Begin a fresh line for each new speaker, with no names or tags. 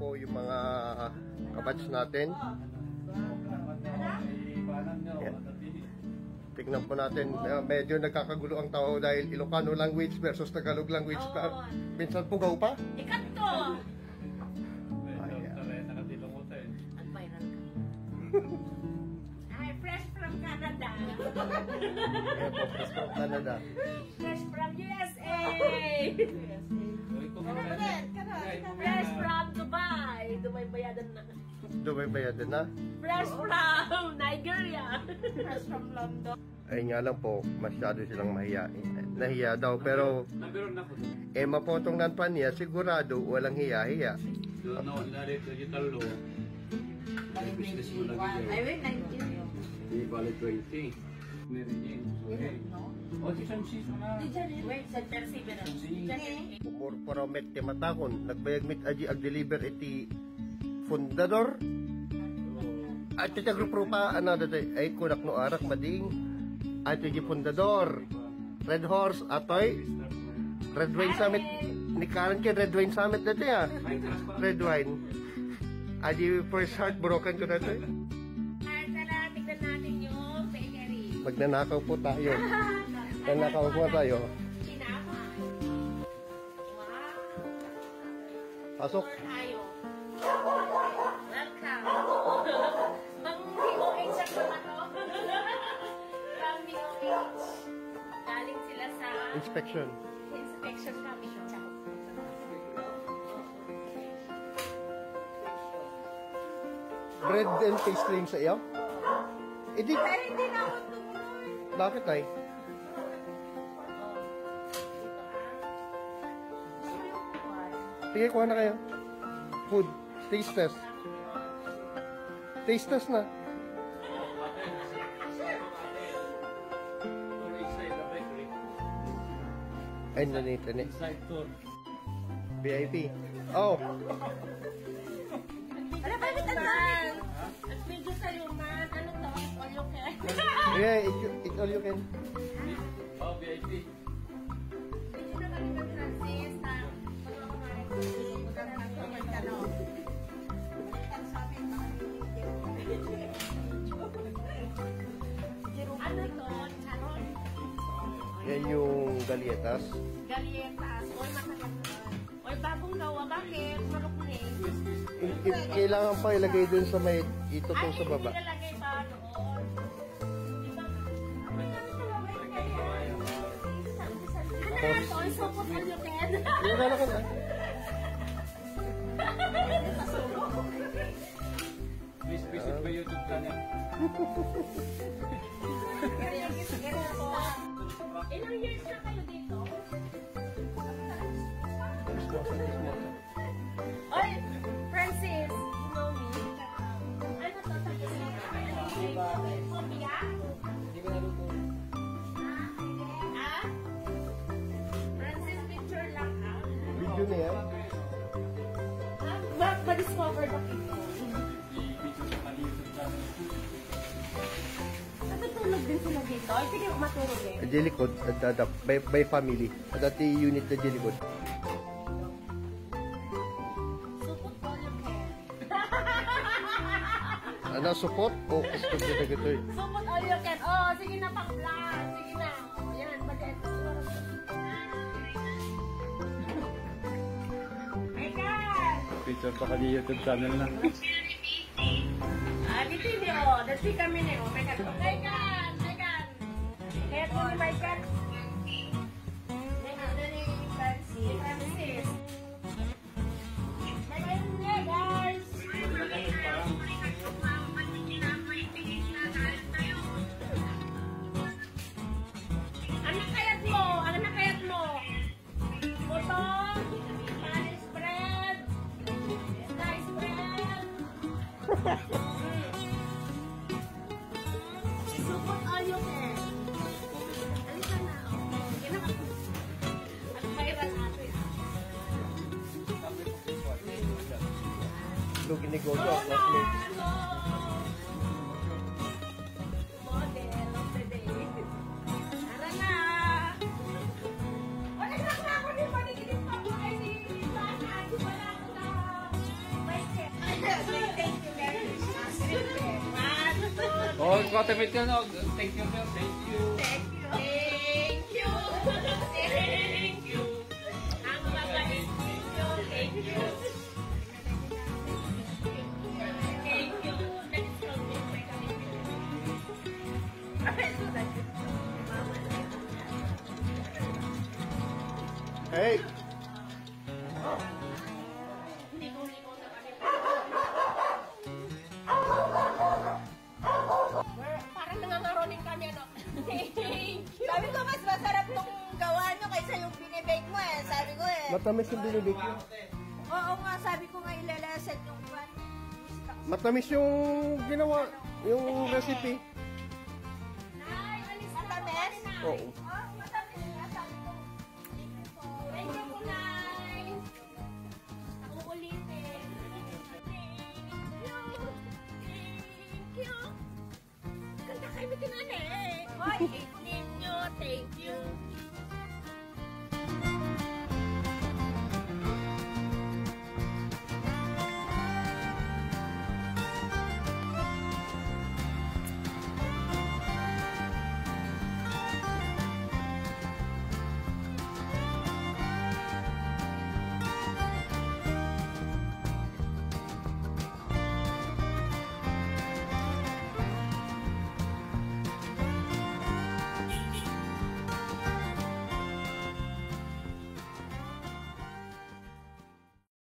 po yung mga kabats natin. Yan. Tignan po natin, medyo nagkakagulo ang tao dahil Ilocano language versus Tagalog language. Minsan po gaw pa?
Ikanto! Ay, fresh from Canada.
Ayan po, fresh from Canada.
Fresh from USA. Fresh from Dubai. Dubai bayadan na.
Dubai bayadan na?
Fresh from Nigeria. Fresh from London.
Ayun nga lang po, masyado silang mahiyain. Nahiya daw, pero mapotong nan pa niya, sigurado walang hiya-hiya.
I wait 19.
Di bali 20.
Wait, sa Tersi
Pumurporomet ti matakon, nagbayagmit aji ag-deliver iti fundador. At iti grupo pa, ay kunak no arak mading, at iti fundador. Red Horse, atoy, Red Wine Summit, ni Karen kay Red Wine Summit dati Red Wine. Aji first heart broken ko dati.
Tara, tignan natin yung bakery.
Magnanakaw po tayo. Magnanakaw po tayo. Pasok.
Tayo. Welcome. Mang-DOH ako na to. From DOH. Galing sila sa
Inspection
kami.
Bread and pastry sa iyo?
Pero hindi na ako tumuloy.
Bakit ay? Sige, kuha na kayo. Food. Taste test. Taste test na. Ay, nanita ni. VIP. Oh!
Ano ba yung tandaan? At medyo sa'yo man. Ano to? All you can.
Yeah, it's all you can.
Oh, VIP.
Medyo na kami ng Francis na ano to? Charon?
Yan yung galletas.
Galletas. Oy, matagal na. Oy, bagong gawa. Bakit? Malukunin.
Kailangan pa ilagay dun sa may itutong sa baba.
Ay, hindi nilagay pa doon. Ano na to? Isupot all you can.
Yung lalakad na.
Please visit my YouTube channel.
Ilang years na kayo dito? Oy, Francis, you know me? Ano to? Kopia?
Hindi ko naluto.
Ah? Francis, picture lang ha?
Video na yan.
Ba-discover ba people? Natutulog din sila dito. Ay, sige, matulog eh.
At Jelikod, by family. At dati unit na Jelikod.
Supot all you can.
Ano, support? O gusto ko na gito eh.
Supot all you can. Oh, sige na pang-plan. Sige na. Yan, baget. My God!
Picture pa ka di YouTube channel na.
Dito ni oh. Dati kami ni oh. My God. My God! My God! Kaya po ni my God. Francis. My God niya, guys! Anak kayat mo! Anak kayat mo! Butong! Spanish bread! Nice bread! Support all you can. Alika na. Sige na. Ang viral natin.
Look, inigogo ako. Classmates.
Model of the day. Tara na. Wala lang na ako din paniginip pa po ay ni Sana. Wala ko na. May
mag-automate ka na. Thank you, sir. Thank you.
Thank you. Thank you. Thank you. Ang mabait ninyo. Thank you. Thank you. That is from me, my
Hey!
Ligo-ligo na kami. Parang nangangaroning kami, ano? Thank you.
Sabi ko, mas masarap tong gawa nyo kaysa yung binibake mo eh. Sabi ko eh.
Matamis yung binibig ko.
Oo nga, sabi ko nga ilalasan yung pan.
Matamis yung ginawa, yung recipe.
Ay, alis na.
Matamis?
Oo.
Oh, matamis nga, sabi ko.
Thank you po, Nay. Ako ulitin. Thank you. Thank you. Ganda kayo, Mitinane.
Hoy,